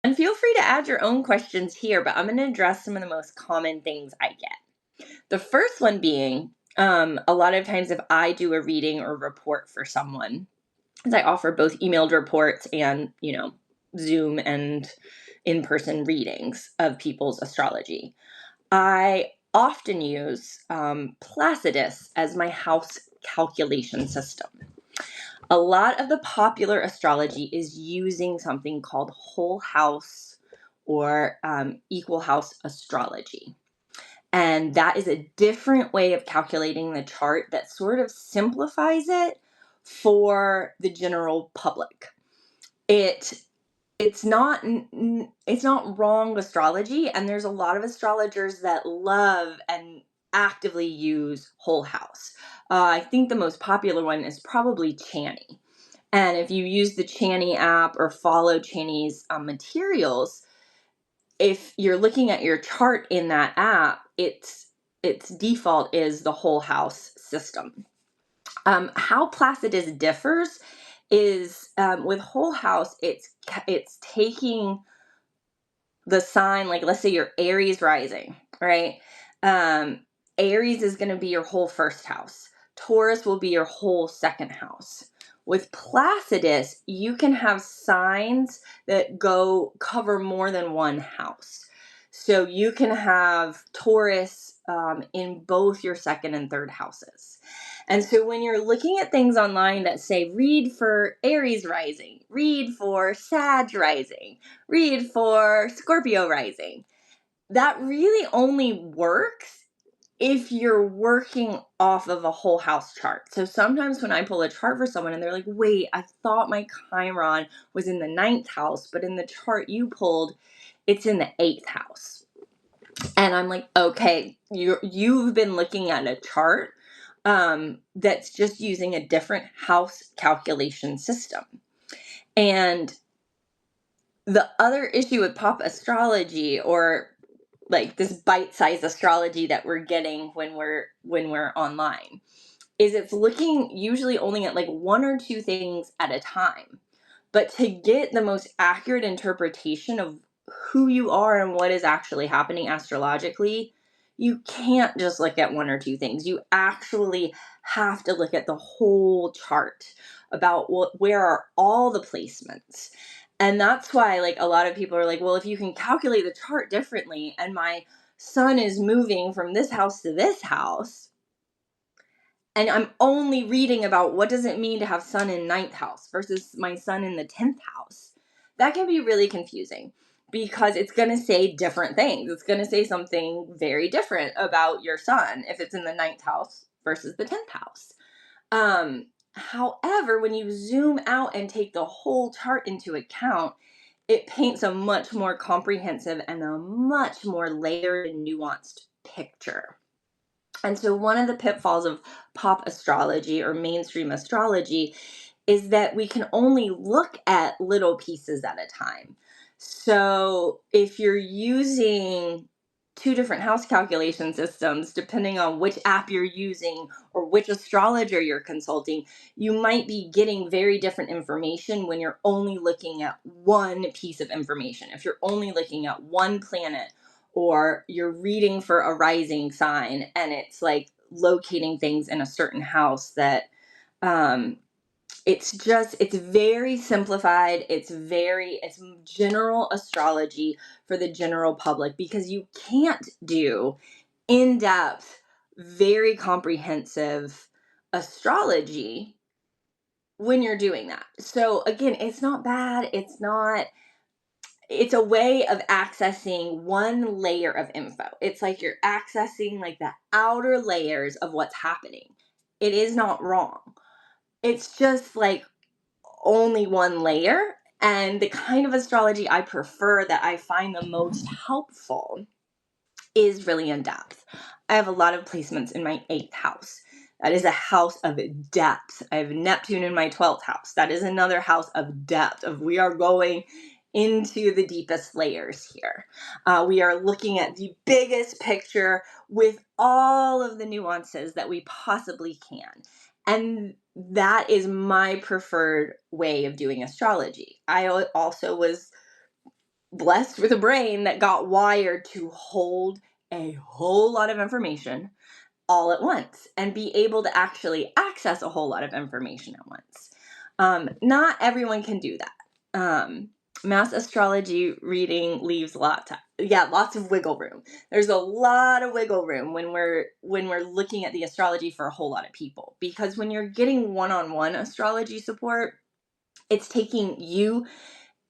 And feel free to add your own questions here, but I'm going to address some of the most common things I get. The first one being, a lot of times if I do a reading or report for someone, as I offer both emailed reports and, Zoom and in-person readings of people's astrology, I often use Placidus as my house calculation system. A lot of the popular astrology is using something called whole house or equal house astrology. And that is a different way of calculating the chart that sort of simplifies it for the general public. It's not wrong astrology, and there's a lot of astrologers that love and actively use whole house. I think the most popular one is probably Chani. And if you use the Chani app or follow Chani's materials, if you're looking at your chart in that app, its default is the whole house system. How Placidus differs is with whole house, it's taking the sign, like let's say you're Aries rising, right? Aries is going to be your whole first house. Taurus will be your whole second house. With Placidus, you can have signs that cover more than one house. So you can have Taurus in both your second and third houses. And so when you're looking at things online that say read for Aries rising, read for Sag rising, read for Scorpio rising, that really only works if you're working off of a whole house chart. So sometimes when I pull a chart for someone and they're like, wait, I thought my Chiron was in the 9th house, but in the chart you pulled, it's in the 8th house. And I'm like, okay, you've been looking at a chart that's just using a different house calculation system. And the other issue with pop astrology, or like this bite-sized astrology that we're getting when we're online, is it's looking usually only at like one or two things at a time. But to get the most accurate interpretation of who you are and what is actually happening astrologically, you can't just look at one or two things. You actually have to look at the whole chart about where are all the placements. And that's why, like, a lot of people are like, well, if you can calculate the chart differently and my sun is moving from this house to this house, and I'm only reading about what does it mean to have sun in 9th house versus my sun in the 10th house, that can be really confusing because it's going to say different things. It's going to say something very different about your sun if it's in the 9th house versus the 10th house. However, when you zoom out and take the whole chart into account, it paints a much more comprehensive and a much more layered and nuanced picture. And so one of the pitfalls of pop astrology or mainstream astrology is that we can only look at little pieces at a time. So if you're using two different house calculation systems, depending on which app you're using or which astrologer you're consulting, you might be getting very different information when you're only looking at one piece of information. If you're only looking at one planet, or you're reading for a rising sign and it's like locating things in a certain house that it's very simplified. It's general astrology for the general public because you can't do in-depth, very comprehensive astrology when you're doing that. So again, it's not bad. It's a way of accessing one layer of info. It's like you're accessing like the outer layers of what's happening. It is not wrong. It's just like only one layer. And the kind of astrology I prefer, that I find the most helpful, is really in depth. I have a lot of placements in my 8th house. That is a house of depth. I have Neptune in my 12th house. That is another house of depth. We are going into the deepest layers here. We are looking at the biggest picture with all of the nuances that we possibly can. And that is my preferred way of doing astrology. I also was blessed with a brain that got wired to hold a whole lot of information all at once and be able to actually access a whole lot of information at once. Not everyone can do that. Mass astrology reading leaves lots of wiggle room. There's a lot of wiggle room when we're looking at the astrology for a whole lot of people, because when you're getting one-on-one astrology support, it's taking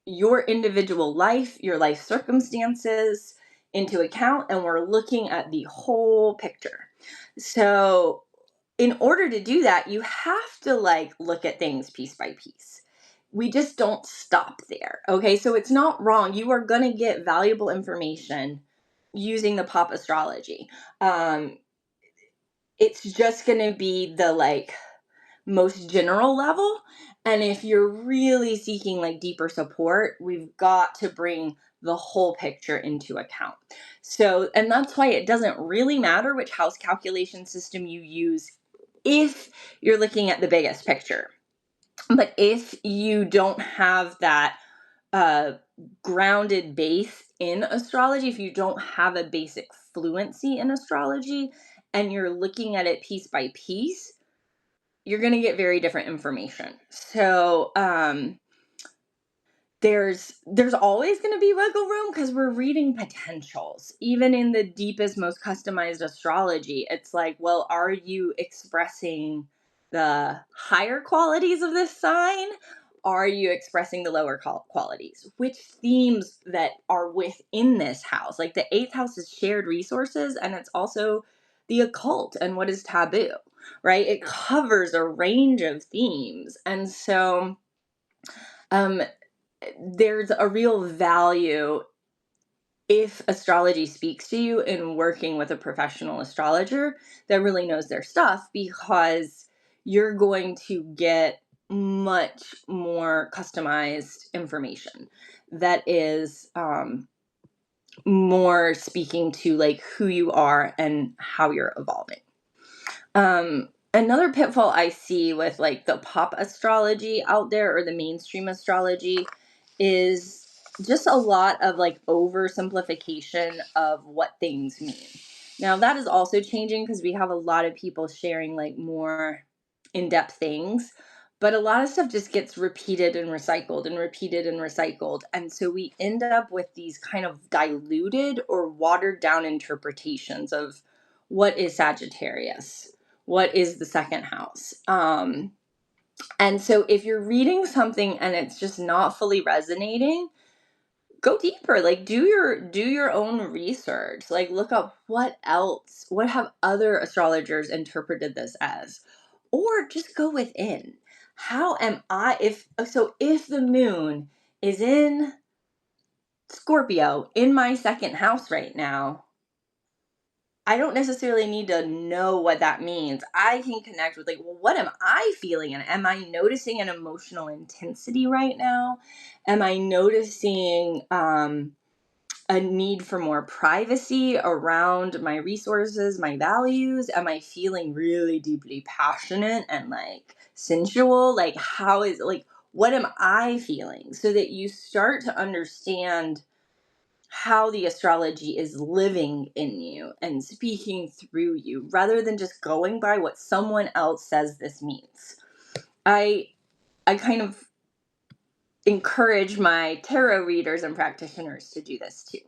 your individual life, your life circumstances into account, and we're looking at the whole picture. So in order to do that, you have to look at things piece by piece. We just don't stop there. Okay, so it's not wrong. You are going to get valuable information using the pop astrology. It's just going to be the most general level. And if you're really seeking deeper support, we've got to bring the whole picture into account. So, and that's why it doesn't really matter which house calculation system you use if you're looking at the biggest picture. But if you don't have that grounded base in astrology, if you don't have a basic fluency in astrology and you're looking at it piece by piece, you're going to get very different information. So there's always going to be wiggle room because we're reading potentials. Even in the deepest, most customized astrology, it's well, are you expressing the higher qualities of this sign? Are you expressing the lower qualities? Which themes that are within this house? The eighth house is shared resources, and it's also the occult and what is taboo, right? It covers a range of themes. And so there's a real value if astrology speaks to you in working with a professional astrologer that really knows their stuff, because you're going to get much more customized information that is more speaking to who you are and how you're evolving. Another pitfall I see with the pop astrology out there, or the mainstream astrology, is just a lot of oversimplification of what things mean. Now that is also changing because we have a lot of people sharing more in-depth things, but a lot of stuff just gets repeated and recycled and repeated and recycled. And so we end up with these kind of diluted or watered down interpretations of what is Sagittarius, what is the second house. And so if you're reading something and it's just not fully resonating, go deeper. Do your own research. Look up what have other astrologers interpreted this as, or just go within. How am I, if the moon is in Scorpio in my second house right now, I don't necessarily need to know what that means. I can connect with well, what am I feeling? And am I noticing an emotional intensity right now? Am I noticing a need for more privacy around my resources, my values? Am I feeling really deeply passionate and sensual? What am I feeling? So that you start to understand how the astrology is living in you and speaking through you, rather than just going by what someone else says this means. I kind of encourage my tarot readers and practitioners to do this too.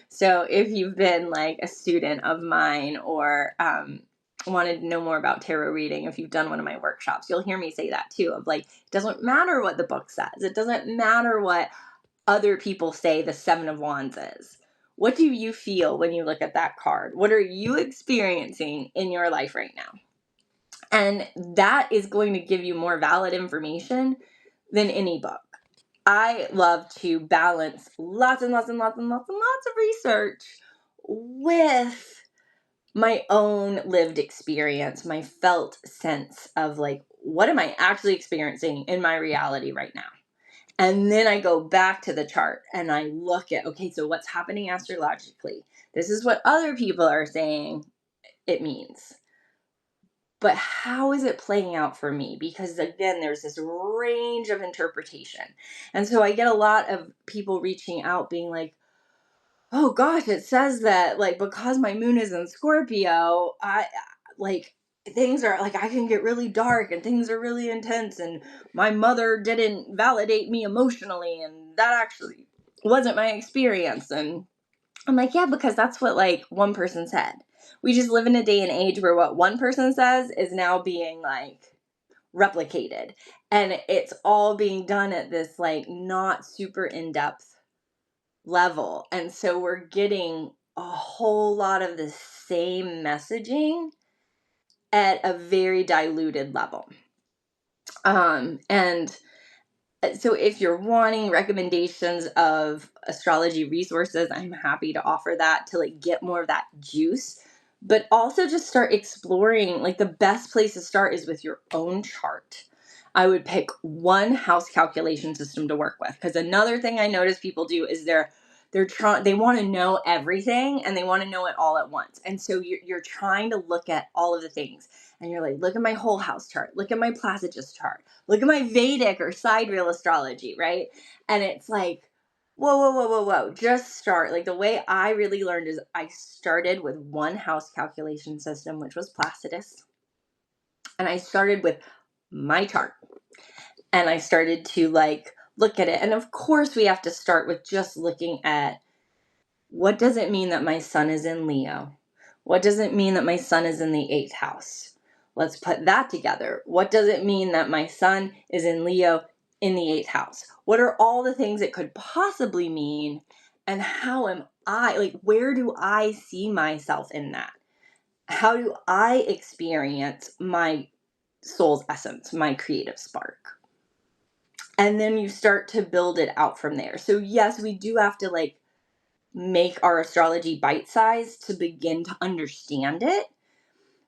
So if you've been a student of mine, or wanted to know more about tarot reading, if you've done one of my workshops, you'll hear me say that too, of it doesn't matter what the book says. It doesn't matter what other people say the Seven of Wands is. What do you feel when you look at that card? What are you experiencing in your life right now? And that is going to give you more valid information than any book. I love to balance lots and lots and lots and lots and lots of research with my own lived experience, my felt sense of what am I actually experiencing in my reality right now? And then I go back to the chart and I look at, okay, so what's happening astrologically? This is what other people are saying it means. but how is it playing out for me? Because again, there's this range of interpretation. And so I get a lot of people reaching out being like, oh gosh, it says that like because my moon is in Scorpio, I like things are like I can get really dark and things are really intense and my mother didn't validate me emotionally and that actually wasn't my experience. And I'm like, yeah, because that's what like one person said. We just live in a day and age where what one person says is now being like replicated. And it's all being done at this like not super in-depth level. And so we're getting a whole lot of the same messaging at a very diluted level. And so if you're wanting recommendations of astrology resources, I'm happy to offer that to like get more of that juice, but also just start exploring. Like the best place to start is with your own chart. I would pick one house calculation system to work with, because another thing I notice people do is they want to know everything and they want to know it all at once. And so you're trying to look at all of the things and you're like, look at my whole house chart, look at my Placidus chart, look at my Vedic or sidereal astrology, right? And it's like, whoa, whoa, whoa, whoa, whoa. Just start. Like the way I really learned is I started with one house calculation system, which was Placidus. And I started with my chart. And I started to like look at it. And of course, we have to start with just looking at what does it mean that my sun is in Leo? What does it mean that my sun is in the 8th house? Let's put that together. What does it mean that my sun is in Leo in the 8th house? What are all the things it could possibly mean? And how am I, like, where do I see myself in that? How do I experience my soul's essence, my creative spark? And then you start to build it out from there. So yes, we do have to like make our astrology bite-sized to begin to understand it,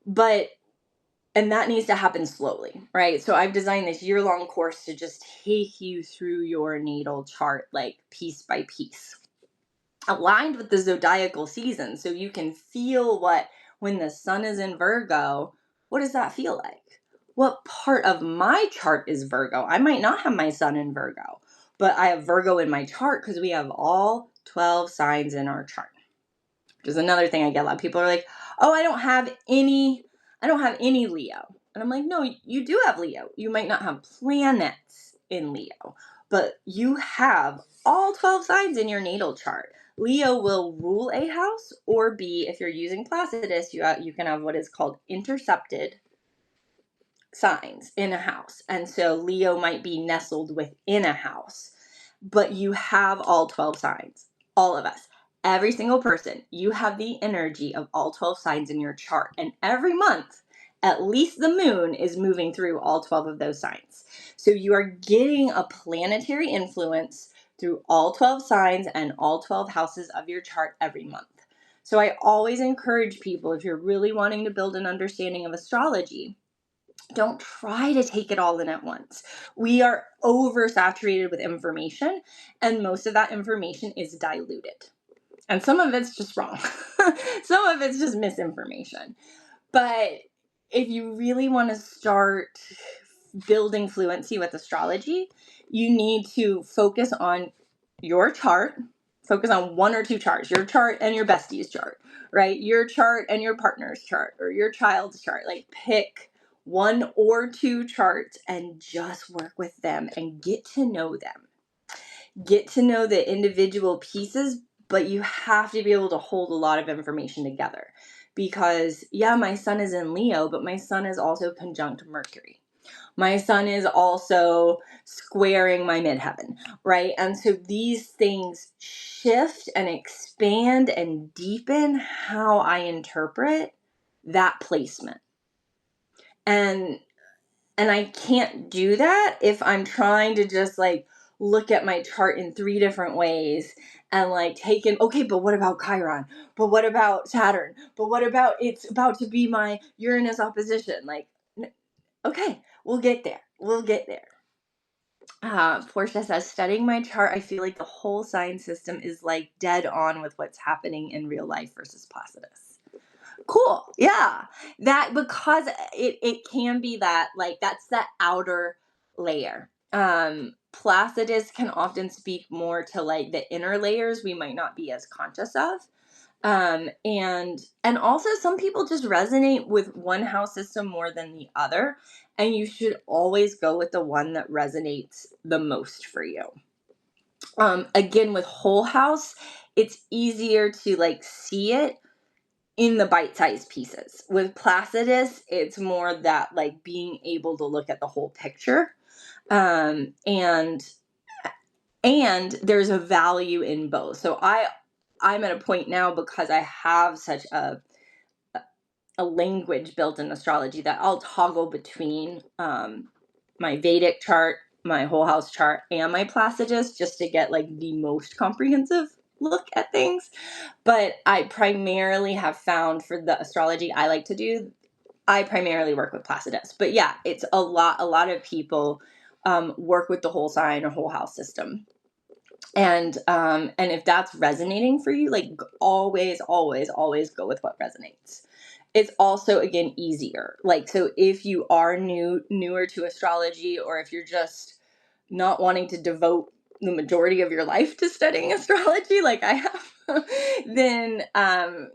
but and that needs to happen slowly, right? So I've designed this year-long course to just take you through your natal chart like piece by piece, aligned with the zodiacal season, so you can feel what, when the sun is in Virgo, what does that feel like? What part of my chart is Virgo? I might not have my sun in Virgo, but I have Virgo in my chart because we have all 12 signs in our chart. Which is another thing I get a lot of people are like, oh, I don't have any Leo. And I'm like, no, you do have Leo. You might not have planets in Leo, but you have all 12 signs in your natal chart. Leo will rule a house or be, if you're using Placidus, you can have what is called intercepted signs in a house. And so Leo might be nestled within a house, but you have all 12 signs, all of us. Every single person, you have the energy of all 12 signs in your chart. And every month, at least the moon is moving through all 12 of those signs. So you are getting a planetary influence through all 12 signs and all 12 houses of your chart every month. So I always encourage people, if you're really wanting to build an understanding of astrology, don't try to take it all in at once. We are oversaturated with information, and most of that information is diluted. And some of it's just wrong. Some of it's just misinformation. But if you really want to start building fluency with astrology, you need to focus on your chart. Focus on one or two charts, your chart and your bestie's chart, right? Your chart and your partner's chart or your child's chart. Like pick one or two charts and just work with them and get to know them. Get to know the individual pieces, but you have to be able to hold a lot of information together. Because, yeah, my sun is in Leo, but my sun is also conjunct Mercury. My sun is also squaring my midheaven, right? And so these things shift and expand and deepen how I interpret that placement. And I can't do that if I'm trying to just like look at my chart in 3 different ways and like take in, okay, but what about Chiron? But what about Saturn? But what about it's about to be my Uranus opposition? Like, okay, we'll get there. We'll get there. Portia says, studying my chart, I feel like the whole sign system is like dead on with what's happening in real life versus Placidus. Cool. Yeah. That, because it can be that, like, that's that outer layer. Placidus can often speak more to like the inner layers we might not be as conscious of. And also some people just resonate with one house system more than the other, and you should always go with the one that resonates the most for you. Again, with whole house, it's easier to like see it in the bite-sized pieces. With Placidus, it's more that like being able to look at the whole picture. Um, and and there's a value in both. So I'm at a point now, because I have such a language built in astrology, that I'll toggle between my Vedic chart, my whole house chart, and my Placidus, just to get like the most comprehensive look at things. But I primarily have found, for the astrology I like to do, I primarily work with Placidus. But yeah, it's a lot of people work with the whole sign or whole house system. And if that's resonating for you, like, always go with what resonates. It's also, again, easier. Like, so if you are newer to astrology, or if you're just not wanting to devote the majority of your life to studying astrology like I have, then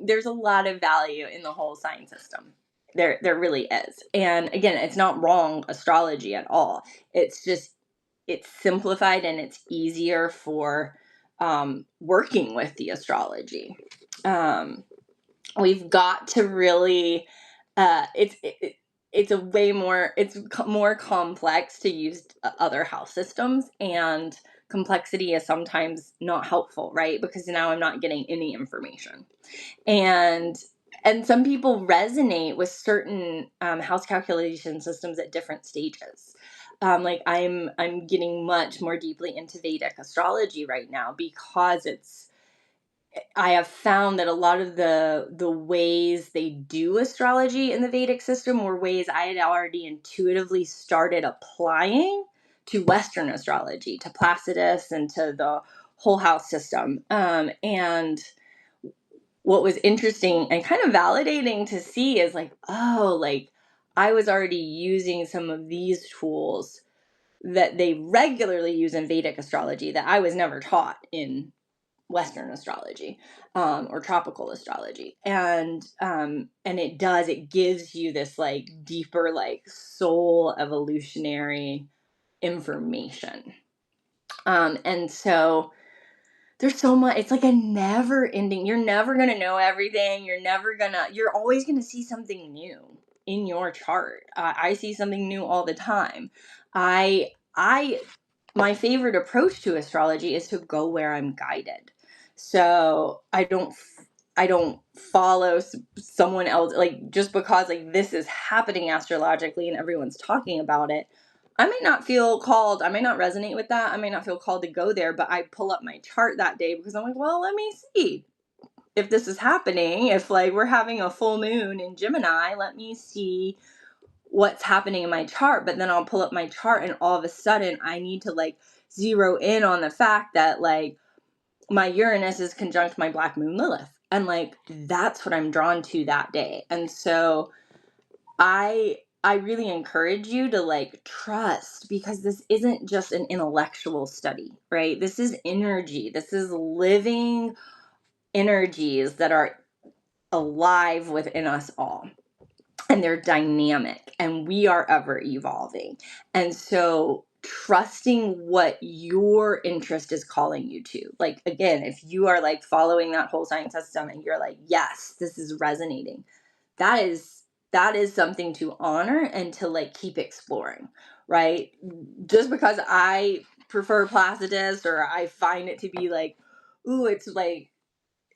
there's a lot of value in the whole sign system. There really is. And again, it's not wrong astrology at all. It's just, it's simplified and it's easier for working with the astrology. We've got to really, it's a way more, it's more complex to use other house systems, and complexity is sometimes not helpful, right? Because now I'm not getting any information. And some people resonate with certain house calculation systems at different stages. Like, I'm getting much more deeply into Vedic astrology right now, because I have found that a lot of the ways they do astrology in the Vedic system were ways I had already intuitively started applying to Western astrology, to Placidus, and to the whole house system. And what was interesting and kind of validating to see is like, oh, like, I was already using some of these tools that they regularly use in Vedic astrology that I was never taught in Western astrology, or tropical astrology. And it gives you this like deeper, like, soul evolutionary information. And so there's so much, it's like a never ending, you're never going to know everything. You're always going to see something new in your chart. I see something new all the time. I My favorite approach to astrology is to go where I'm guided. So I don't follow someone else, like, just because like this is happening astrologically and everyone's talking about it. I might not feel called, I might not resonate with that, I might not feel called to go there, but I pull up my chart that day because I'm like, well, let me see if this is happening. If like we're having a full moon in Gemini, let me see what's happening in my chart. But then I'll pull up my chart, and all of a sudden I need to like zero in on the fact that like my Uranus is conjunct my black moon Lilith, and like that's what I'm drawn to that day. And so I really encourage you to like trust, because this isn't just an intellectual study, right? This is energy. This is living energies that are alive within us all. And they're dynamic, and we are ever evolving. And so trusting what your interest is calling you to. Like, again, if you are like following that whole sign system and you're like, yes, this is resonating, that is something to honor and to like keep exploring, right? Just because I prefer Placidus, or I find it to be like, ooh, it's like,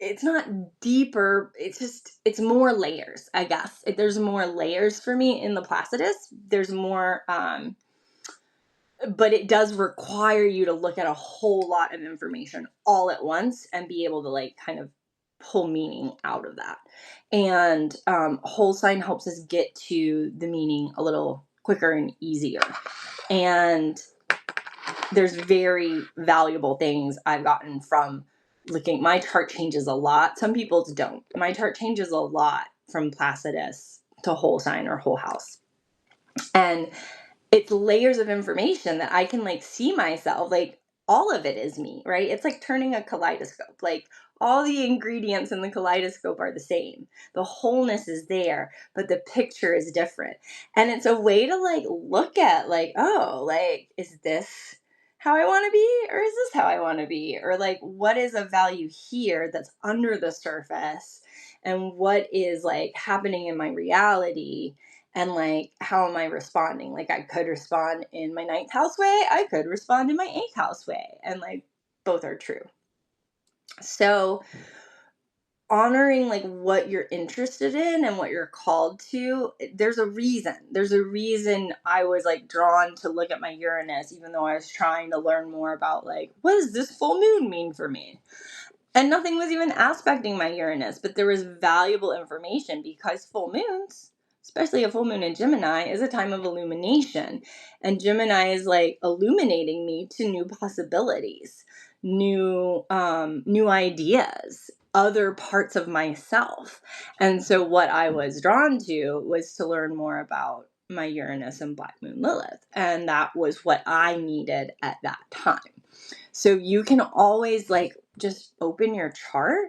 it's not deeper, it's just, it's more layers, I guess. There's more layers for me in the Placidus. There's more, but it does require you to look at a whole lot of information all at once and be able to like kind of pull meaning out of that. And whole sign helps us get to the meaning a little quicker and easier. And there's very valuable things I've gotten from looking. My chart changes a lot. Some people's don't. My chart changes a lot from Placidus to whole sign or whole house. And it's layers of information that I can like see myself, like all of it is me, right? It's like turning a kaleidoscope. Like all the ingredients in the kaleidoscope are the same. The wholeness is there, but the picture is different. And it's a way to like look at like, oh, like, is this how I want to be? Or is this how I want to be? Or like, what is a value here that's under the surface? And what is like happening in my reality? And like, how am I responding? Like, I could respond in my ninth house way, I could respond in my eighth house way, and like both are true. So honoring like what you're interested in and what you're called to, there's a reason I was like drawn to look at my Uranus, even though I was trying to learn more about like, what does this full moon mean for me? And nothing was even aspecting my Uranus, but there was valuable information because full moons, especially a full moon in Gemini, is a time of illumination. And Gemini is like illuminating me to new possibilities, new ideas, other parts of myself. And so what I was drawn to was to learn more about my Uranus and Black Moon Lilith. And that was what I needed at that time. So you can always like just open your chart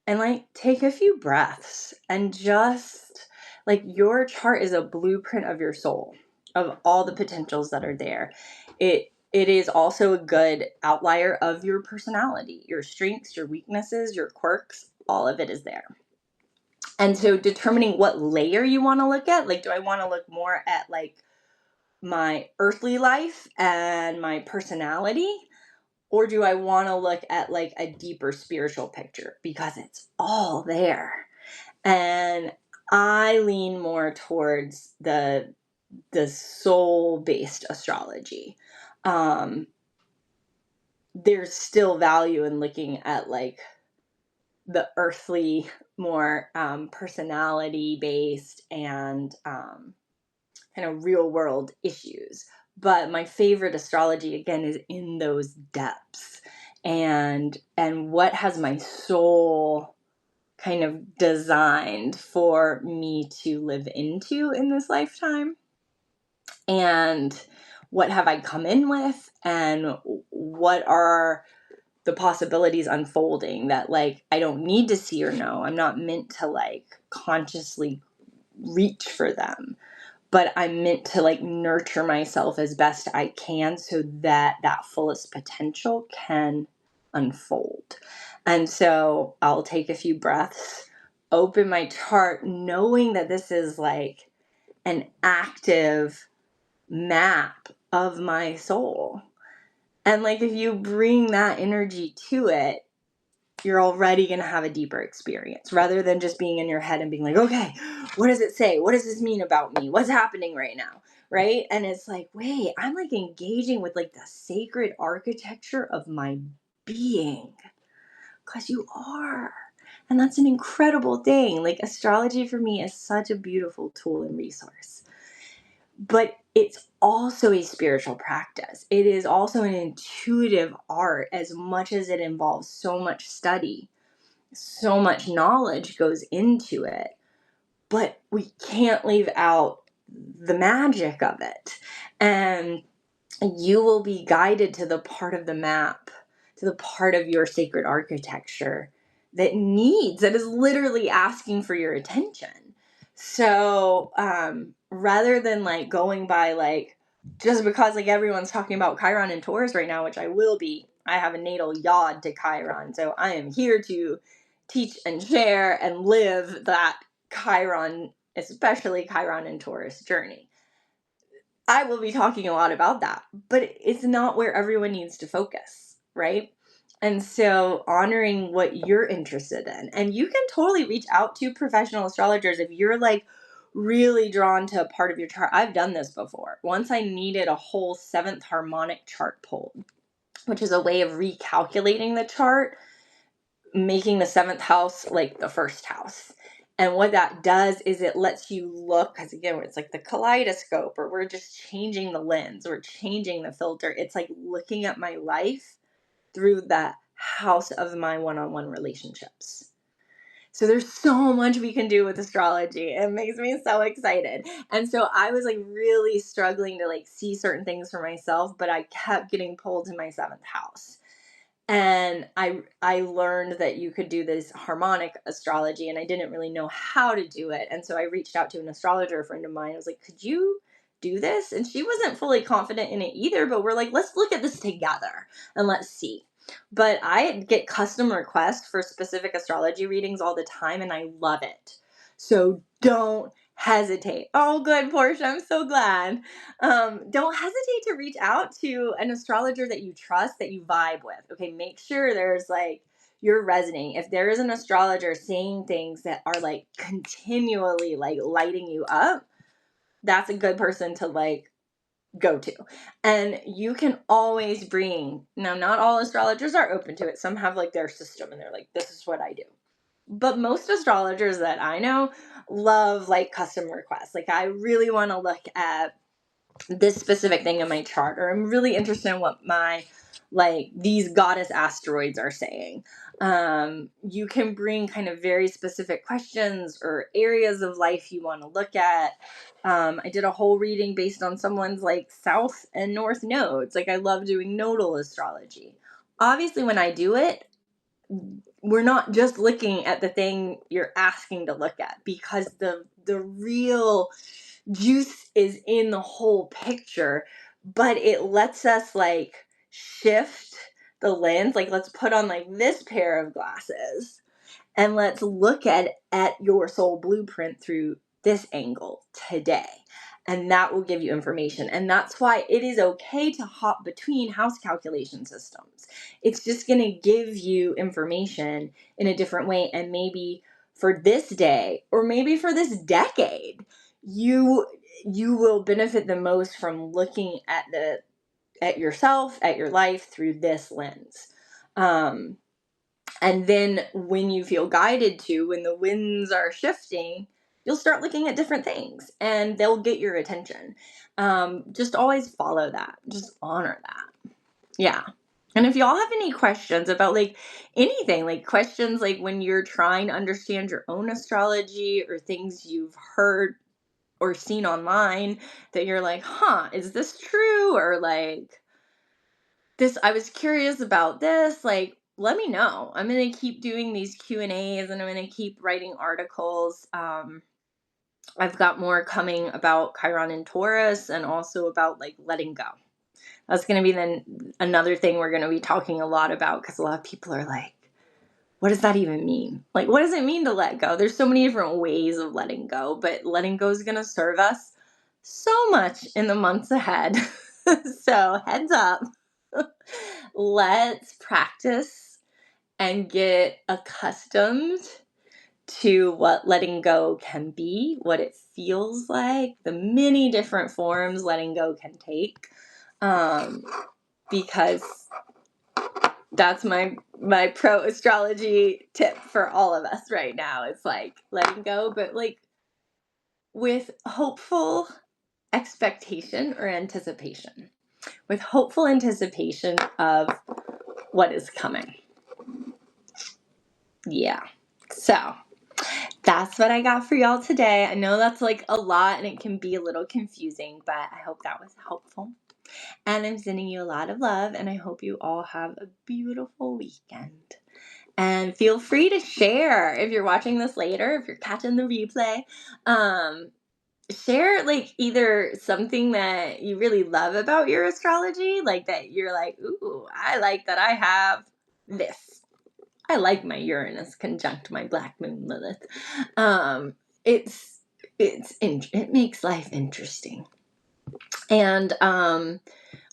and like take a few breaths and just like your chart is a blueprint of your soul, of all the potentials that are there. It is also a good outlier of your personality, your strengths, your weaknesses, your quirks, all of it is there. And so determining what layer you want to look at, like, do I want to look more at like my earthly life and my personality? Or do I want to look at like a deeper spiritual picture? Because it's all there. And I lean more towards the soul-based astrology. There's still value in looking at like the earthly, more personality-based and kind of real world issues. But my favorite astrology, again, is in those depths. And what has my soul kind of designed for me to live into in this lifetime? And what have I come in with? And what are the possibilities unfolding that like I don't need to see or know? I'm not meant to like consciously reach for them, but I'm meant to like nurture myself as best I can so that that fullest potential can unfold. And so I'll take a few breaths, open my chart, knowing that this is like an active map of my soul. And like if you bring that energy to it, you're already going to have a deeper experience rather than just being in your head and being like, okay, what does it say? What does this mean about me? What's happening right now? Right? And it's like, wait, I'm like engaging with like the sacred architecture of my being, because you are. And that's an incredible thing. Like astrology for me is such a beautiful tool and resource. But it's also a spiritual practice. It is also an intuitive art as much as it involves so much study. So much knowledge goes into it, but we can't leave out the magic of it. And you will be guided to the part of the map, to the part of your sacred architecture that is literally asking for your attention. So rather than like going by like, just because like everyone's talking about Chiron and Taurus right now, which I will be, I have a natal yod to Chiron. So I am here to teach and share and live that Chiron, especially Chiron and Taurus journey. I will be talking a lot about that, but it's not where everyone needs to focus, right? And so honoring what you're interested in. And you can totally reach out to professional astrologers if you're like really drawn to a part of your chart. I've done this before. Once I needed a whole seventh harmonic chart pulled, which is a way of recalculating the chart, making the seventh house like the first house. And what that does is it lets you look, because again, it's like the kaleidoscope, or we're just changing the lens, we're changing the filter. It's like looking at my life through the house of my one-on-one relationships. So there's so much we can do with astrology. It makes me so excited. And so I was like really struggling to like see certain things for myself, but I kept getting pulled to my seventh house. And I learned that you could do this harmonic astrology, and I didn't really know how to do it. And so I reached out to an astrologer, a friend of mine. I was like, could you do this? And she wasn't fully confident in it either, but we're like, let's look at this together and let's see. But I get custom requests for specific astrology readings all the time, and I love it. So don't hesitate. Oh, good, Portia. I'm so glad. Don't hesitate to reach out to an astrologer that you trust, that you vibe with. Okay, make sure there's like you're resonating. If there is an astrologer saying things that are like continually like lighting you up, that's a good person to like go to. And you can always bring, now not all astrologers are open to it. Some have like their system and they're like, this is what I do. But most astrologers that I know love like custom requests. Like I really want to look at this specific thing in my chart, or I'm really interested in what my like these goddess asteroids are saying. You can bring kind of very specific questions or areas of life you want to look at. I did a whole reading based on someone's like south and north nodes. Like I love doing nodal astrology. Obviously when I do it, we're not just looking at the thing you're asking to look at, because the real juice is in the whole picture, but it lets us like shift the lens. Like let's put on like this pair of glasses and let's look at your soul blueprint through this angle today. And that will give you information. And that's why it is okay to hop between house calculation systems. It's just going to give you information in a different way. And maybe for this day, or maybe for this decade, you will benefit the most from looking at yourself, at your life through this lens. And then when you feel guided to, when the winds are shifting, you'll start looking at different things and they'll get your attention. Just always follow that. Just honor that. Yeah. And if y'all have any questions about like anything, like questions like when you're trying to understand your own astrology or things you've heard or seen online that you're like, huh, is this true? Or like, this, I was curious about this, like let me know. I'm going to keep doing these Q&As and I'm going to keep writing articles. I've got more coming about Chiron and Taurus, and also about like letting go. That's going to be then another thing we're going to be talking a lot about, because a lot of people are like, what does that even mean? Like, what does it mean to let go? There's so many different ways of letting go, but letting go is going to serve us so much in the months ahead. So heads up. Let's practice and get accustomed to what letting go can be, what it feels like, the many different forms letting go can take. Because that's my pro astrology tip for all of us right now. It's like letting go, but like with hopeful expectation or anticipation. With hopeful anticipation of what is coming. Yeah. So that's what I got for y'all today. I know that's like a lot and it can be a little confusing, but I hope that was helpful. And I'm sending you a lot of love, and I hope you all have a beautiful weekend. And feel free to share if you're watching this later, if you're catching the replay. Share like either something that you really love about your astrology, like that you're like, ooh, I like that I have this. I like my Uranus conjunct my black moon Lilith. It makes life interesting. And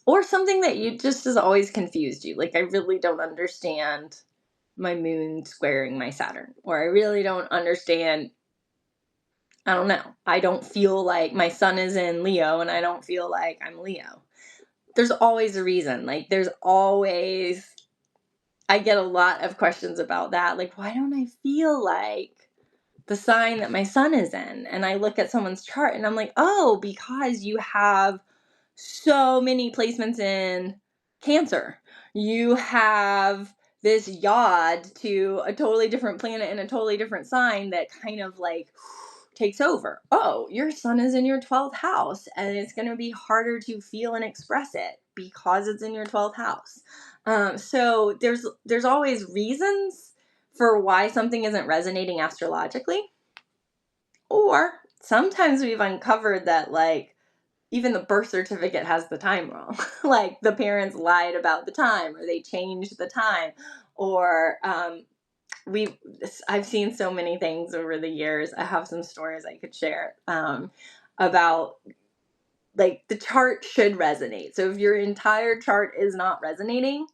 or something that you just has always confused you. Like I really don't understand my moon squaring my Saturn, or I really don't understand, I don't know. I don't feel like my sun is in Leo and I don't feel like I'm Leo. There's always a reason. Like there's always, I get a lot of questions about that. Like, why don't I feel like the sign that my sun is in? And I look at someone's chart and I'm like, oh, because you have so many placements in Cancer. You have this yod to a totally different planet in a totally different sign that kind of like takes over. Oh, your sun is in your 12th house, and it's going to be harder to feel and express it because it's in your 12th house. So there's always reasons for why something isn't resonating astrologically, or sometimes we've uncovered that like even the birth certificate has the time wrong. Like the parents lied about the time, or they changed the time, or I've seen so many things over the years. I have some stories I could share about like the chart should resonate. So if your entire chart is not resonating,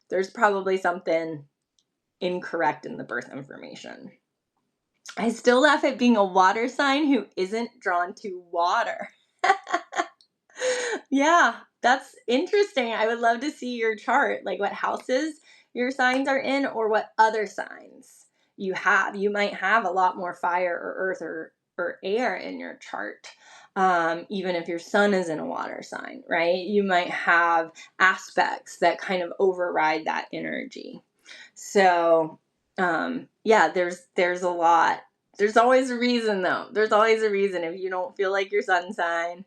there's probably something incorrect in the birth information. I still laugh at being a water sign who isn't drawn to water. Yeah, that's interesting. I would love to see your chart, like what houses your signs are in or what other signs you have. You might have a lot more fire or earth or air in your chart. Even if your sun is in a water sign, right? You might have aspects that kind of override that energy. So, yeah, there's a lot. There's always a reason though. There's always a reason if you don't feel like your sun sign.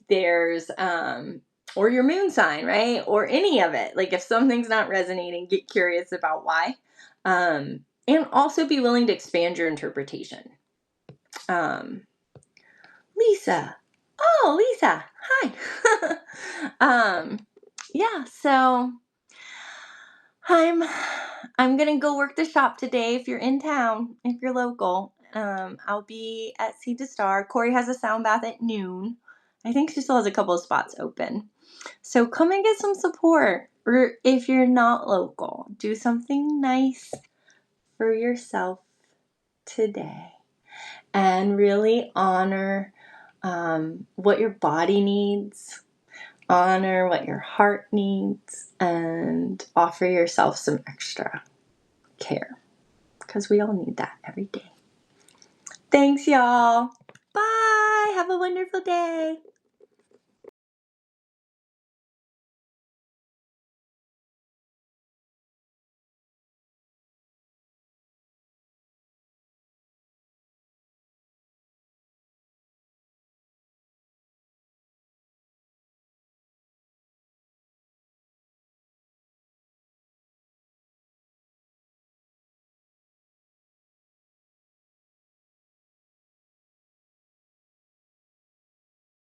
There's or your moon sign, right? Or any of it. Like if something's not resonating, get curious about why. And also be willing to expand your interpretation. Lisa. Oh, Lisa. Hi. Yeah, so I'm gonna go work the shop today. If you're in town, if you're local, I'll be at Seed to Star. Corey has a sound bath at noon. I think she still has a couple of spots open. So come and get some support. Or if you're not local, do something nice for yourself today. And really honor what your body needs, honor what your heart needs, and offer yourself some extra care. Because we all need that every day. Thanks, y'all. Bye. Have a wonderful day.